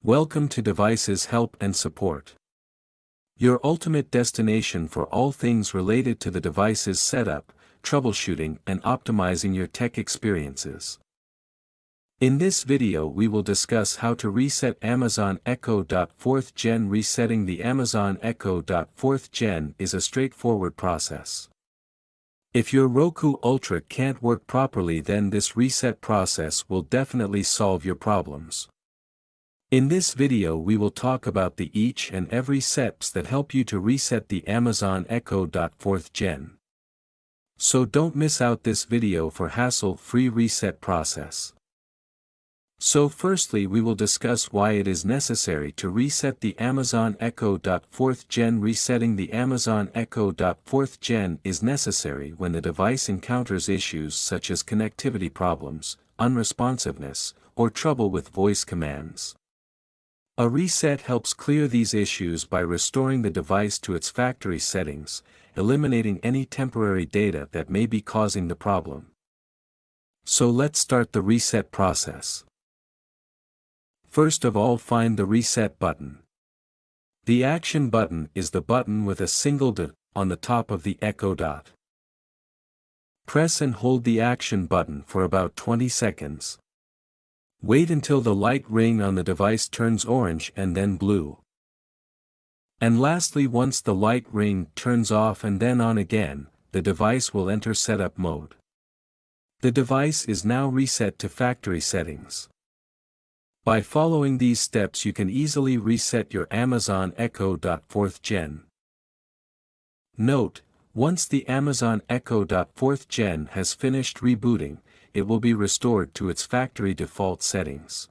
Welcome to Devices Help and Support, your ultimate destination for all things related to the device's setup, troubleshooting and optimizing your tech experiences. In this video we will discuss how to reset Amazon Echo. 4th Gen. Resetting the Amazon Echo. 4th Gen is a straightforward process. If your Roku Ultra can't work properly, then this reset process will definitely solve your problems. In this video we will talk about the each and every steps that help you to reset the Amazon Echo. 4th Gen. So don't miss out this video for hassle-free reset process. So firstly we will discuss why it is necessary to reset the Amazon Echo. 4th Gen. Resetting the Amazon Echo. 4th Gen is necessary when the device encounters issues such as connectivity problems, unresponsiveness, or trouble with voice commands. A reset helps clear these issues by restoring the device to its factory settings, eliminating any temporary data that may be causing the problem. So let's start the reset process. First of all, find the reset button. The action button is the button with a single dot on the top of the Echo dot. Press and hold the action button for about 20 seconds. Wait until the light ring on the device turns orange and then blue. And lastly, once the light ring turns off and then on again, the device will enter setup mode. The device is now reset to factory settings. By following these steps you can easily reset your Amazon Echo. 4th Gen. Note, once the Amazon Echo. 4th Gen has finished rebooting, it will be restored to its factory default settings.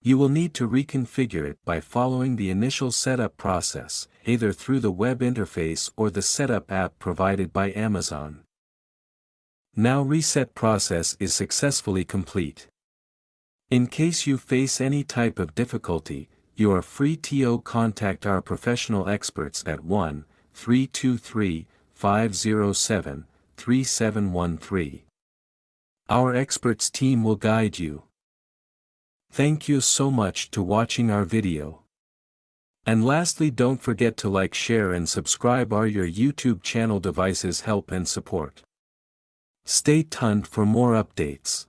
You will need to reconfigure it by following the initial setup process, either through the web interface or the setup app provided by Amazon. Now reset process is successfully complete. In case you face any type of difficulty, you are free to contact our professional experts at 1-323-507-3713. Our experts team will guide you. Thank you so much to watching our video. And lastly, don't forget to like, share and subscribe our your YouTube channel Devices Help and Support. Stay tuned for more updates.